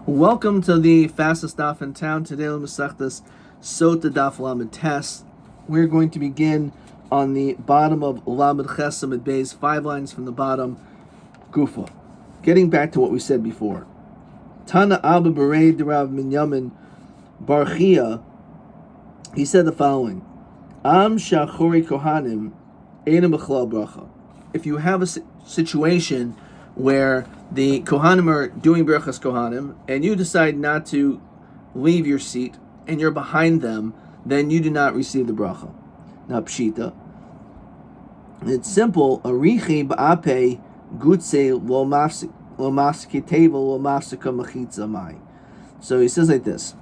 Welcome to the fastest daf in town. Today on Masechtas Sotah daf Lamed Tes. We're going to begin on the bottom of Lamed Ches Amid Beis, 5 lines from the bottom, Gufa. Getting back to what we said before. Tana Abba Berei Derav Minyamin Barchia, he said the following: Am Shachori Kohanim Einam B'chlal Bracha. If you have a situation where the Kohanim are doing Berachas Kohanim, and you decide not to leave your seat, and you're behind them, then you do not receive the bracha. Now, Pshita, it's simple. Arichi ba'ape gutse lo mafsike teva lo mafsika machitza mai. So he says like this.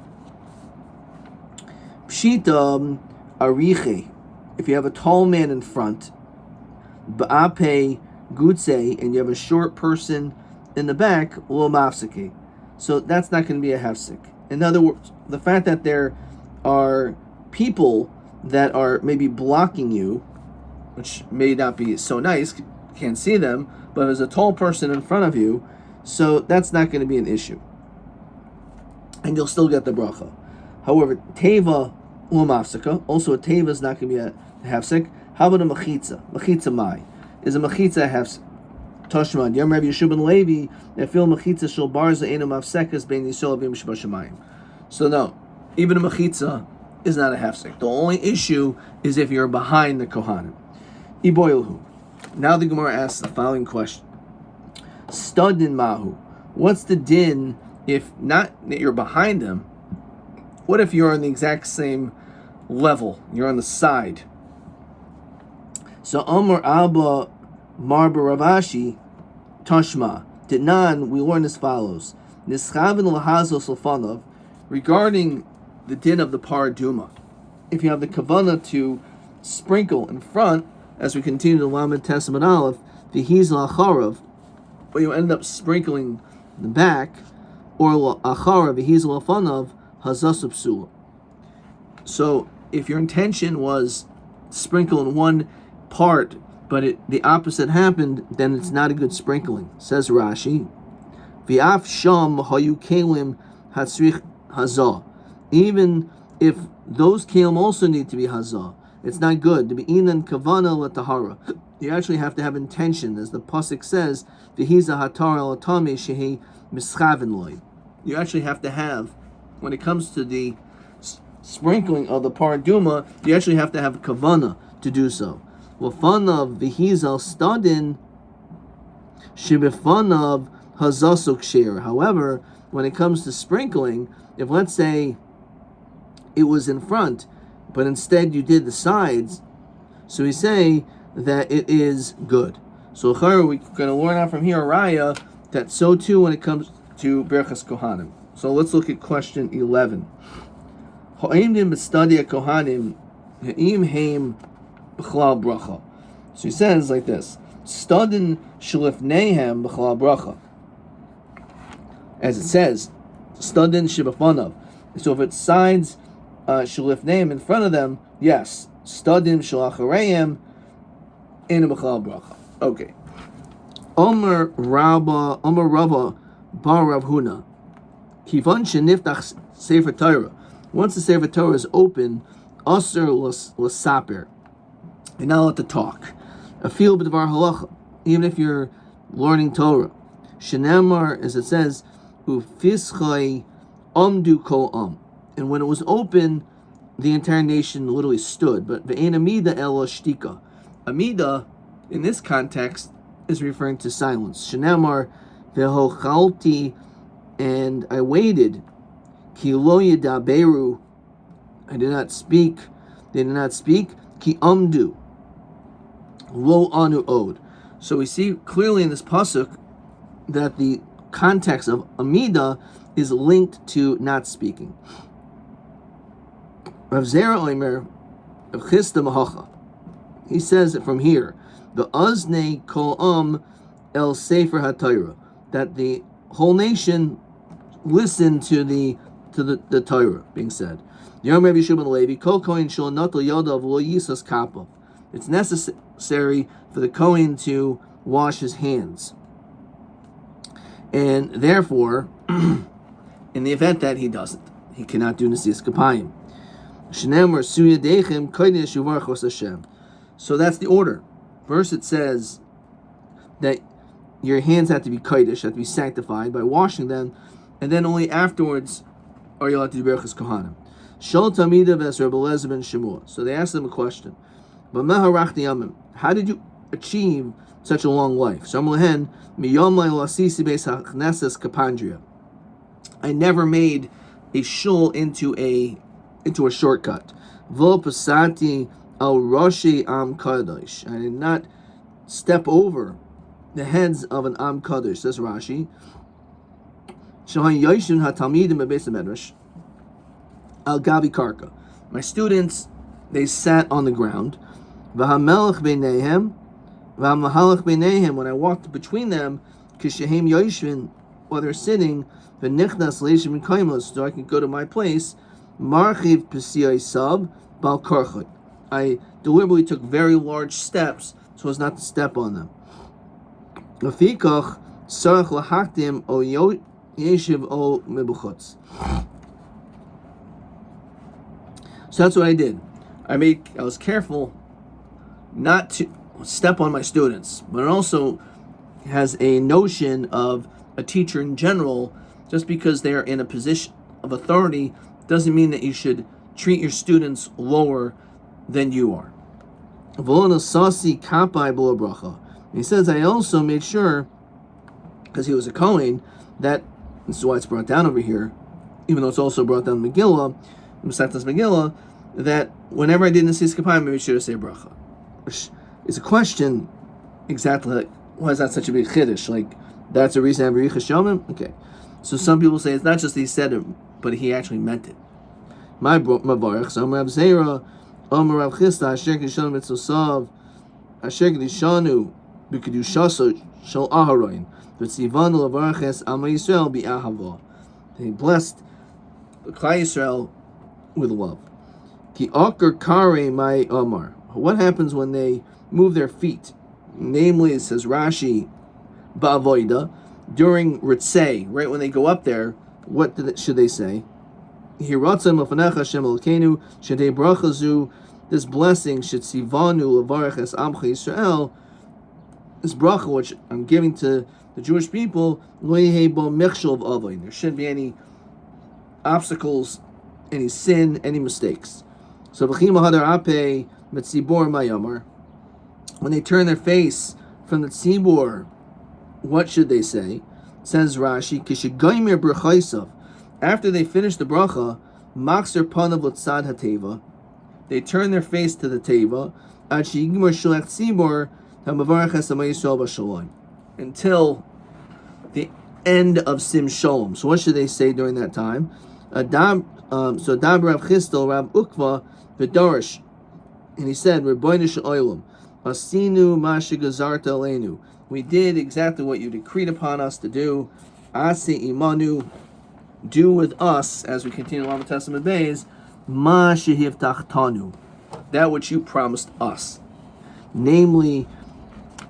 Pshita arichi, if you have a tall man in front, ba'ape gutse, and you have a short person in the back, lo mafsike. So that's not going to be a hefsek. In other words, the fact that there are people that are maybe blocking you, which may not be so nice, can't see them, but there's a tall person in front of you, so that's not going to be an issue. And you'll still get the bracha. However, teva lo mafsika, also a teva is not going to be a hefsek. How about a machitza? Machitza mai. Is a machitza a hefsek? Toshman, Yom Rabbi Yeshua ben Levi, Nefil machitza shel barza eno mafsekas bein yisrael v'im shebashamayim. So no, even a machitza is not a hefsek. The only issue is if you're behind the Kohanim. Iboilhu. Now the Gemara asks the following question: Studin mahu. What's the din if not that you're behind them? What if you're on the exact same level? You're on the side. So Amar Abba Marba Ravashi Tashma Dinan, we learn as follows: Nischavin lahazos l'fanav, regarding the din of the paraduma. If you have the kavanah to sprinkle in front, as we continue to Lamed Tes Amid Aleph, the hiz la'acharav, but you end up sprinkling the back, or la'acharav the hiz la'fanav hazas psula. So if your intention was to sprinkle in one part, but the opposite happened, then it's not a good sprinkling. Says Rashi, V'af sham hayu kelim hatzrich hazah. Even if those kelim also need to be hazah, it's not good. To be inan kavana latahara. You actually have to have intention, as the pasuk says, V'hiza hatar alatame shehi mischavin loy. You actually have to have, when it comes to the sprinkling of the paraduma, you actually have to have kavana to do so. Wafanav v'hizal stadin shibifanav hazasuk shir. However, when it comes to sprinkling, if let's say it was in front, but instead you did the sides, so we say that it is good. So we're going to learn out from here, Raya, that so too when it comes to Berachas Kohanim. So let's look at question 11. Ha'imdim b'stadia Kohanim ha'im heim b'chlal bracha. So he says like this: Stadin shlifneihem b'chlal bracha. As it says, Stadin shibafanav. So if it's sides shlifneihem in front of them, yes. Stadin shalachareim in b'chlal bracha. Okay. Omer Rava bar Rav Huna. Kivan sheniftach sefer Torah. Once the sefer Torah is open, aser l'saper. You're not allowed to talk. A field b'dvar halacha, even if you're learning Torah. Shenemar, as it says, ufischai amdu kol and when it was open, the entire nation literally stood. But ve'en amida elo shtika. Amida, in this context, is referring to silence. Shenemar ve'hochalti, and I waited. Ki lo yedaberu, I did not speak. They did not speak. Ki amdu. Lo anu od. So we see clearly in this pasuk that the context of amida is linked to not speaking. Rav Zera Omer Chista Mahacha. He says it from here. The Azne Kol El Sefer HaTorah, that the whole nation listened to the Torah being said. Yomi Rabbi Yeshua ben Levi Kol Kohen Shel Natal Yodav Lo Yisas Kappa. It's necessary for the Kohen to wash his hands. And therefore, In the event that he doesn't, he cannot do Nesias Kapayim. Shneimar Suya Deichem Kodesh Yuvarchos Hashem. So that's the order. First it says that your hands have to be kodesh, have to be sanctified by washing them, and then only afterwards are you allowed to do Berachas Kohanim. Shol Tamida Ves Rebbe Eliezer ben Shemua. So they asked them a question. How did you achieve such a long life? I never made a shul into a shortcut. I did not step over the heads of an Am Kadosh, says Rashi. Al Gabi Karka. My students, they sat on the ground. When I walked between them, while they're sitting, so I can go to my place. I deliberately took very large steps so as not to step on them. So that's what I did. I was careful not to step on my students, but it also has a notion of a teacher in general. Just because they are in a position of authority doesn't mean that you should treat your students lower than you are. He says, I also made sure, because he was a Kohen, that, this is why it's brought down over here, even though it's also brought down in Megillah, that whenever I did Nesias Kapayim, I made sure to say bracha. Which is a question, exactly like, why is that such a big chiddush? Like, that's a reason I have Richa Shomim? Okay. So some people say it's not just that he said it, but he actually meant it. My Mavarech, so Rav Zera, Rav Chisda, Asher Kedishanu Mitzosav, Asher Kedishanu, B'Kedushaso Shal Aharon, V'Tzivanu L'Varaches Ama Yisrael B'Ahava. He blessed the Klal Yisrael with love. Ki Akar Kare My Omar. What happens when they move their feet? Namely, it says Rashi, Ba'avoida, during Ritzei, right when they go up there, what should they say? This blessing should sivanu levarach es amcha Yisrael. This bracha which I'm giving to the Jewish people, there shouldn't be any obstacles, any sin, any mistakes. So when they turn their face from the tzibur, what should they say? Says Rashi, after they finish the bracha, Makser panav l'tzad hateva, they turn their face to the teva, until the end of Sim Shalom. So what should they say during that time? So Dab Rav Chistel, Rav Ukva, V'darish, and he said, Rebbeinu Sh'olam, Asinu Masha Gazarta Aleinu. We did exactly what you decreed upon us to do. Ase imanu, do with us, as we continue along with Testament Bays, Ma shehivtachtanu, that which you promised us. Namely,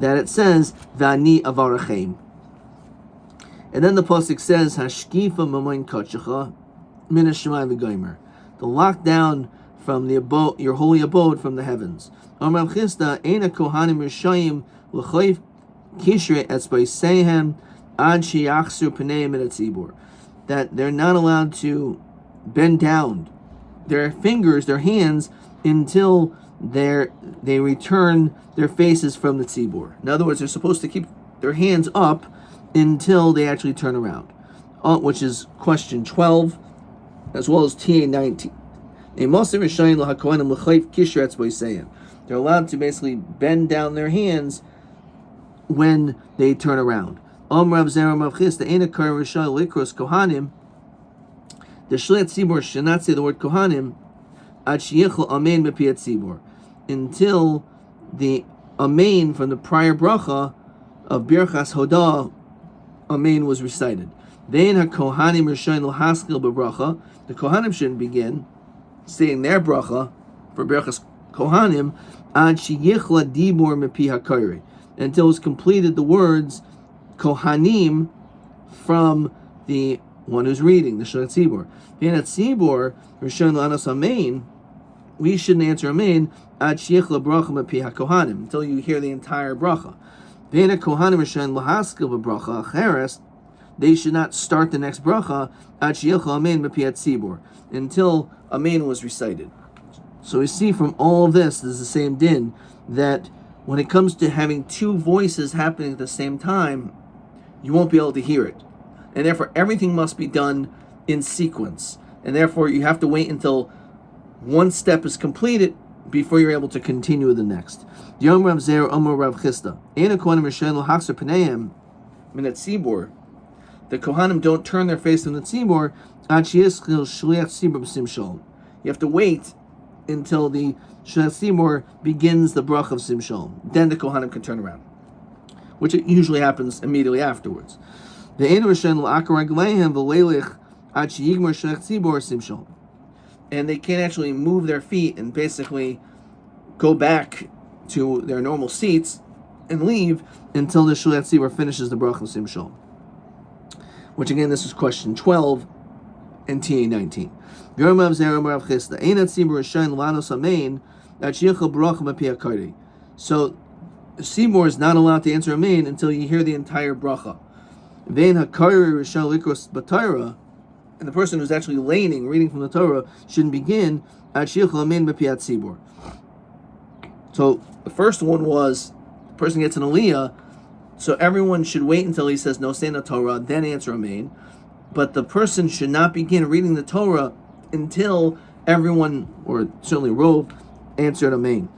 that it says, Vani avarachem. And then the pasuk says, Hashkifa mamoin kachacha, min hashemayim v'gomer. The lockdown from the abode, your holy abode from the heavens. Amar Chisda, Eina kohanim rishayim l'chayv kishre etzbaisehem ad sheyachsu pneim et tzibur. That they're not allowed to bend down their fingers, their hands, until they return their faces from the tzibur. In other words, they're supposed to keep their hands up until they actually turn around, which is question 12, as well as TA 19. They're allowed to basically bend down their hands when they turn around. The Shliat Tzibur should not say the word Kohanim until the Amen from the prior bracha of Birchas Hodah, Amen, was recited. The Kohanim shouldn't begin saying their bracha for Birchas Kohanim until it's completed the words Kohanim from the one who's reading, the Shliach Tzibor. Being at Tzibor, Rishon Lanos Amen, we shouldn't answer Amen ad Shiach LaBracha Mepi HaKohanim, until you hear the entire bracha. Being at Kohanim Rishon Lahaskil B'bracha Acheres, they should not start the next bracha ad Shiach Amen Mepi Tzibor, until Amen was recited. So we see from all of this, there's the same din, that when it comes to having two voices happening at the same time, you won't be able to hear it. And therefore, everything must be done in sequence. And therefore, you have to wait until one step is completed before you're able to continue with the next. Yom Rav Zer Omer Rav Chisda. Ein HaKohanim Rishon Lo Hachzer Pneihem Min HaTzibor. The Kohanim don't turn their face from the Tzibor ad sheyischil Shliach Tzibor b'sim shalom. You have to wait until the Shliach Tzibor begins the bracha of sim shalom. Then the Kohanim can turn around, which it usually happens immediately afterwards. The Ein Rishon L'Akar Ragleihem V'Leilich ad sheyigmar Shliach Tzibor sim shalom. And they can't actually move their feet and basically go back to their normal seats and leave until the Shliach Tzibor finishes the bracha of sim shalom. Which again, this is question 12 and TA 19. So the Seymour is not allowed to answer Amen until you hear the entire bracha. And the person who's actually laning, reading from the Torah, shouldn't begin at Sibor. So the first one was the person gets an aliyah, so everyone should wait until he says no say in the Torah, then answer Amen. But the person should not begin reading the Torah until everyone, or certainly Rov, answered Amen.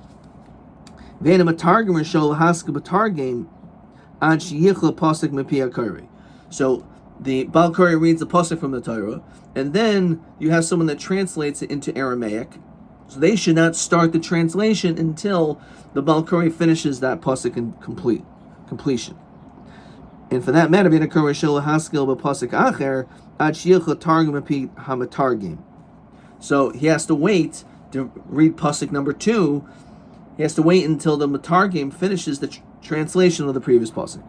So the Baal Kori reads the pasuk from the Torah, and then you have someone that translates it into Aramaic. So they should not start the translation until the Baal Kori finishes that pasuk in completion. And for that matter, so he has to wait to read pasuk number 2. He has to wait until the Matargim finishes the translation of the previous pasuk.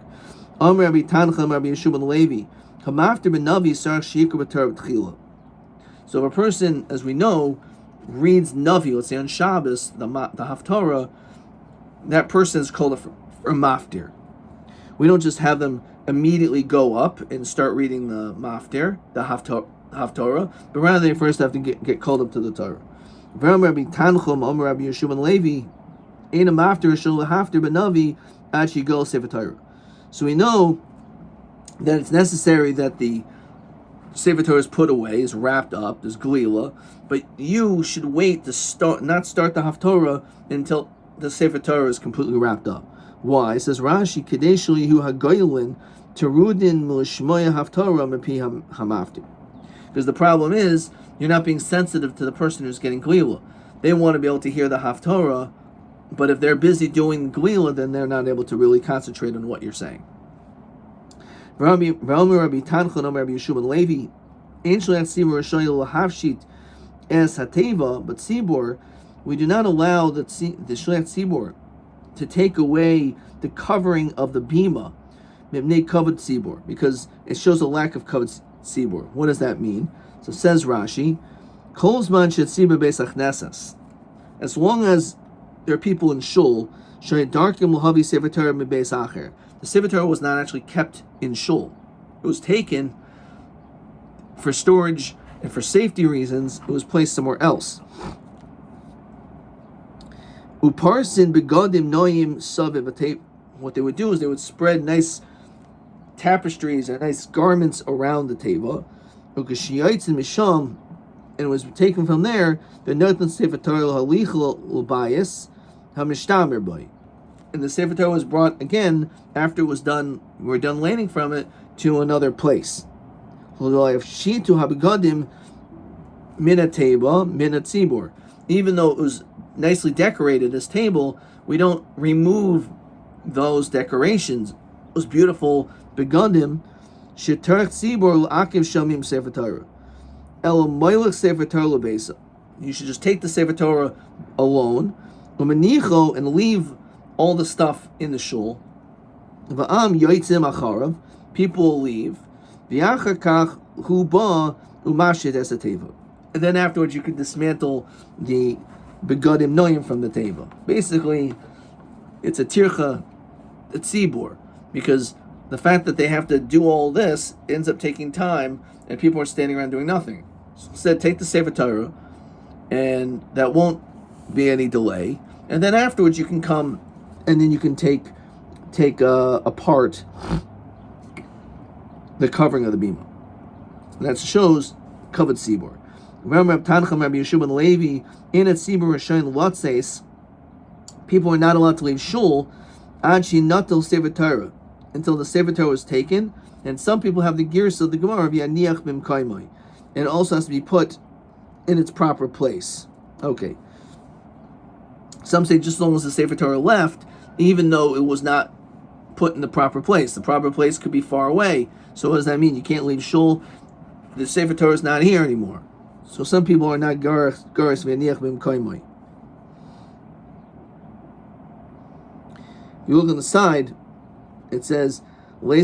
So if a person, as we know, reads Navi, let's say on Shabbos, the Haftorah, that person is called a maftir. We don't just have them immediately go up and start reading the maftir, the Haftorah, but rather they first have to get called up to the Torah. So we know that it's necessary that the Sefer Torah is put away, is wrapped up, there's glila, but you should wait to not start the Haftorah until the Sefer Torah is completely wrapped up. Why? It says Rashi, Kadeshul Yehu Hagoylin Terudin Milishmoya Haftorah Mepi Hamaftir. Because the problem is, you're not being sensitive to the person who's getting glila. They want to be able to hear the Haftorah, but if they're busy doing glila, then they're not able to really concentrate on what you're saying. Rabbi Tanchon Rabbi Yeshua ben Levi, Ein Shliach Tzibor Shoyel Lahavshit Es Hateva, but Tzibor, we do not allow the Shliach Tzibor to take away the covering of the bima, Mibnei Kavod Tzibor, because it shows a lack of Kavod Tzibor. What does that mean? So says Rashi, Kol Zman Shetzibor Beis Achnesas, as long as there are people in shul, Shoydarkim Lahavi Sefer Torah Mibeis Acher. The Sefer Torah was not actually kept in shul. It was taken for storage and for safety reasons. It was placed somewhere else. Uparsin begodim noyim saviv. What they would do is they would spread nice tapestries and nice garments around the table. Ukashiyaitzin misham, and it was taken from there. The notan Sefer Torah halichel l'bayis hamishtamer boy. And the Sefer Torah was brought again after it was done. We were done landing from it to another place. Even though it was nicely decorated, this table, we don't remove those decorations. It was beautiful begodim. Shetarch tzibor l'akiv shamim Sefer Torah. El moilach Sefer Torah l'beisa. You should just take the Sefer Torah alone, umenicho, and leave all the stuff in the shul. Va'am yoitzim acharav, people will leave. V'achar kach hu ba umashit es hateva. And then afterwards you can dismantle the begadim noyim from the teva. Basically, it's a tircha, a tzibur, because the fact that they have to do all this ends up taking time, and people are standing around doing nothing. So instead, take the Sefer Torah, and that won't be any delay. And then afterwards, you can come, and then you can take apart the covering of the bima. That shows covered tzibur. Remember, Tancham Rabbi Yeshua ben Levi in a tzibur Rishon Lotzeis, people are not allowed to leave shul until Sefer Torah, until the Sefer Torah is taken, and some people have the girsa of the Gemara via niach bim kaimai, and it also has to be put in its proper place. Okay. Some say just as long as the Sefer Torah left, even though it was not put in the proper place. The proper place could be far away. So what does that mean? You can't leave shul. The Sefer Torah is not here anymore. So some people are not garis via niach bim kaimai. You look on the side, it says, there are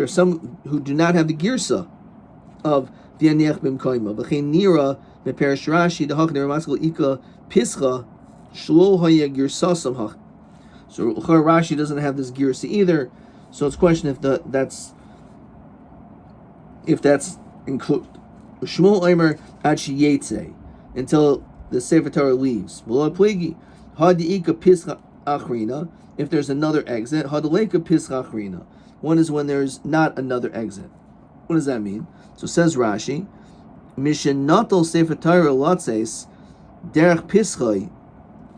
some who do not have the girsa of v'aniach bim koima. V'chein nira meperish Rashi dehach neramaskel ika pischa shlo haya girsasam hach. So Rashi doesn't have this girsa either. So it's a question if that's included. Shmuel Omer ad sheyetze, until the Sefer Torah leaves. V'lo pligi had ika pischa achrina. If there's another exit, hadaleka pischa achrina. One is when there's not another exit. What does that mean? So says Rashi, Mishen natal Sefer Torah latzes derech pischai.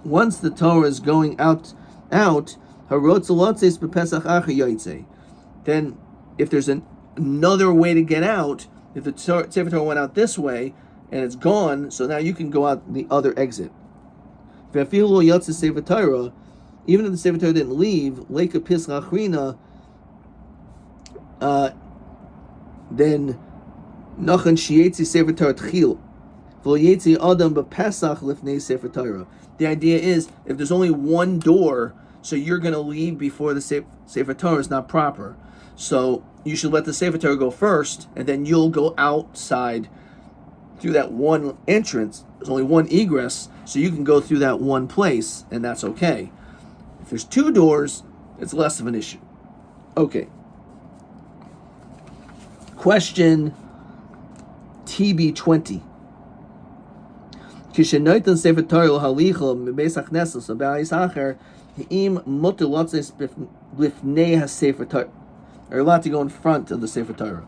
Once the Torah is going out, harotz latzes bepesach acher yaitze. Then, if there's another way to get out, if the Sefer Torah went out this way and it's gone, so now you can go out the other exit. V'afilu lo yatzes Sefer Torah, even if the Sefer Torah didn't leave, leka pischa achrina, then nachan sheyetzi Sefer Torah tchil, v'lo yetzi adam b'pesach lifnei Sefer Torah. The idea is, if there's only one door, so you're going to leave before the Sefer Torah is not proper. So you should let the Sefer Torah go first, and then you'll go outside through that one entrance. There's only one egress, so you can go through that one place, and that's okay. If there's two doors, it's less of an issue. Okay. Question TB20. Kishenaitan Sefer Torah halicha mebeis hachnesas abayis acher im muter lotzes lifnei haSefer Torah. Are allowed to go in front of the Sefer Torah.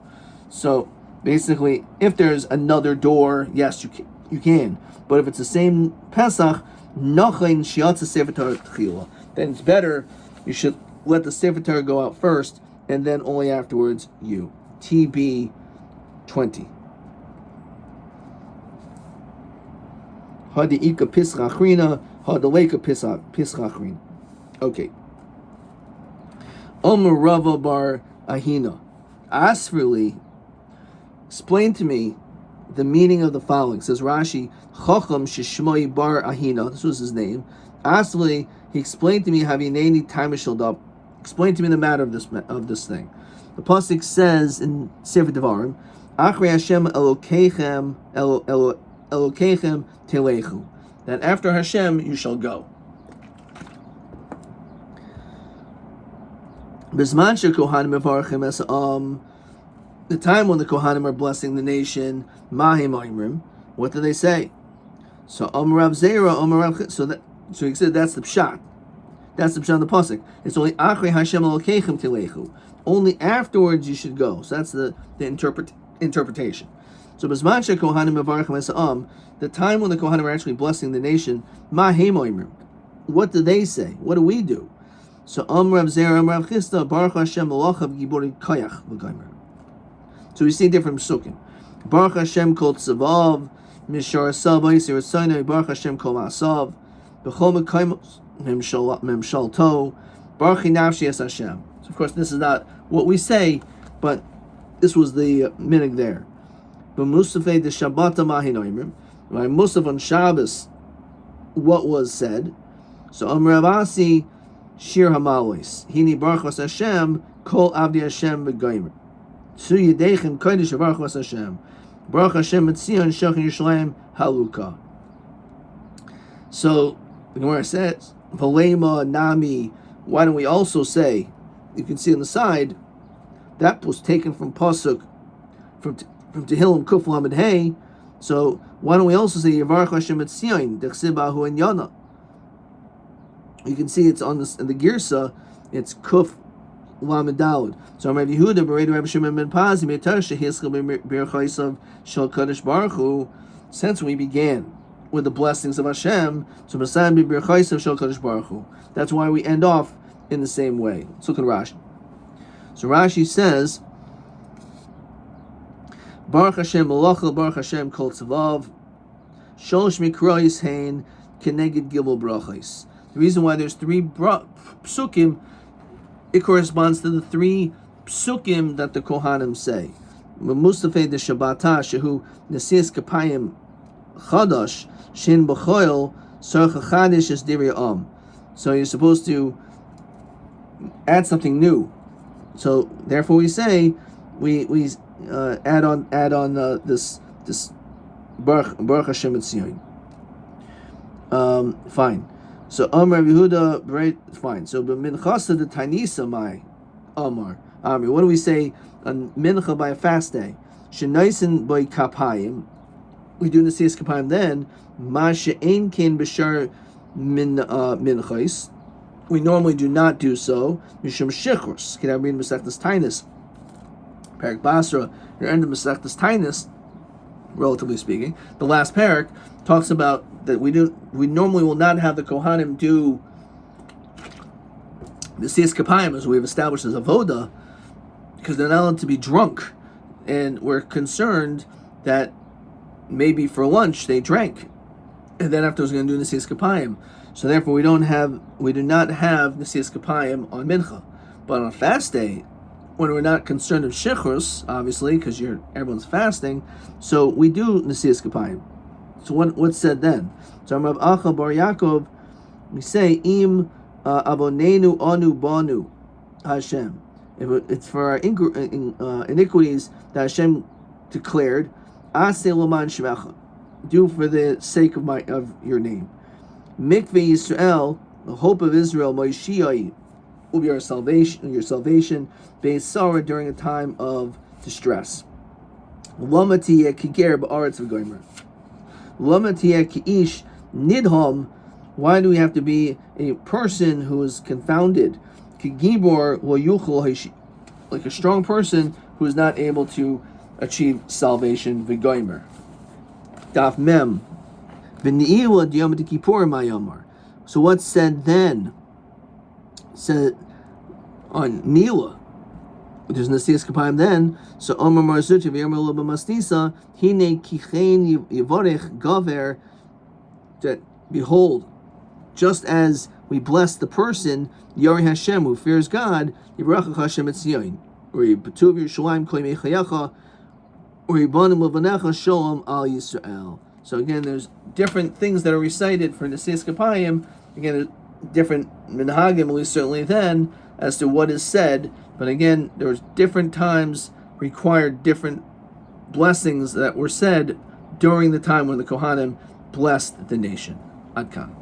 So basically, if there's another door, yes, you can. But if it's the same Pesach, nachin shiatza Sefer Torah tchila, then it's better. You should let the Sefer Torah go out first, and then only afterwards you. TB 20. Hadiika pischa achrina, hadaleka pischa achrina. Okay. Omer Rava bar Ahina, Asfrili, explain to me the meaning of the following. It says Rashi, Chacham Shishmoi bar Ahina, this was his name. Asfrili, he explained to me Havineni Taimishaldab. Explain to me the matter of this thing. The pasuk says in Sefer Devarim, Achrei Hashem Elokechem Elokechem Telechu, that after Hashem you shall go. The time when the Kohanim are blessing the nation, Mahim Oimrim, what do they say? So Rav Zera, so he said that's the pshat. That's the pshat of the pasuk. It's only Achrei Hashem Elokechem Telechu. Only afterwards you should go. So that's the interpretation. So Bisman Kohanim Mevarchim Esa'am, the time when the Kohanim are actually blessing the nation, Mahim Oimrim. What do they say? What do we do? So Rav Zera, Rav Chisda, Baruch Hashem Malachav Gibori Kayach v'Gaimer. So we see different psukim. Baruch Hashem Kol Tzavav, Mishar Asav Yisir Asayna, Baruch Hashem Kol Ma'asav, B'chol Mekayim Memshalto, Baruch Nafshi Es Hashem. So of course this is not what we say, but this was the minig there. B'musafei de Shabbata Mahin Oimrim, by Musaf on Shabbos, what was said. So Rav Asi Shir Hamalis. Hini Baruch Hashem, Kol Avdi Hashem V'Goymer. Su Yedechem Kodesh Baruch Hashem. Baruch Hashem Etzion Shochin Yerushalayim Haluka. So the Gemara says, Valema Nami. Why don't we also say? You can see on the side that was taken from pasuk from Tehillim Kuf Lamed Hey. So why don't we also say Yevarach Hashem Etzion Dechsibahu and Yana? You can see it's on this in the Girsa. It's Kuf Lamed Daled. So Rabbi Yehuda Berei Rabbi Shimon ben Pazi Meitar Shehischel B'Chaisav Shel Kadosh Baruch Hu. Since we began with the blessings of Hashem, so B'Sayim B'Chaisav Shel Kadosh Baruch Hu. That's why we end off in the same way. Let's look at Rashi. So Rashi says, Baruch Hashem Malachal Baruch Hashem Kol Tzavav Sholosh Mikrois Hein Keneged Gimel Brachos. The reason why there's three psukim, it corresponds to the three psukim that the Kohanim say. Mustafei de Shabbata Shehu Nesias Kapayim Chadash Shin B'Choil Sarcha Chadish Es Divrei Am. So you're supposed to add something new. So therefore we say we add on this Baruch Hashem Etzion. Fine. So Amar Yehuda, right? Fine. So b'minchasa the tainisa my Amar. What do we say on mincha by a fast day? Shenaisen by kapayim. We do nesias kapayim then. Ma she'ein ken b'shar minchais. We normally do not do so. Mishum shechus. Can I read Masechtas Tainus? Parak Basra. Your end of Masechtas Tainus, relatively speaking. The last parak talks about that we normally will not have the Kohanim do the Siyas Kapayim, as we've established as Avoda, because they're not allowed to be drunk, and we're concerned that maybe for lunch they drank, and then afterwards we're going to do the Siyas Kapayim. So therefore we do not have the Siyas Kapayim on Mincha, but on a fast day, when we're not concerned of Shechus, obviously, because everyone's fasting, so we do the Siyas Kapayim. So what's said then? So Rav Acha Bar Yaakov, we say Im Abonenu Anu Banu Hashem. If it's for our iniquities that Hashem declared, Aseh Laman Shemecha, do for the sake of your name. Mikveh Yisrael, the hope of Israel, Moishiyai, will be your salvation, Beis Sarah during a time of distress. Lama tiyeh kiger ba'aretz v'goymer. Lama tiyeh ki'ish nidham. Why do we have to be a person who is confounded? Kigibor lo yuchel, like a strong person who is not able to achieve salvation. V'goymer. Daf mem. V'ni'ila diyom t'kippur mayamar. So what's said then? Said on Nila. There's Nasias Kapayim then. So Omer Marzuti v'Yomer Lo b'Mastisa Hine Kichein Yivorech Gaver. That behold, just as we bless the person Yari Hashem who fears God, Yivrachach Hashem Etzion, or Yibatuv Yerushalayim Kol Yimei Chayecha, or Yibanim Levanecha Shalom Al Yisrael. So again, there's different things that are recited for Nasias Kapayim. Again, there's different minhagim, at least certainly then, as to what is said. But again, there's different times required different blessings that were said during the time when the Kohanim blessed the nation. Ad kan.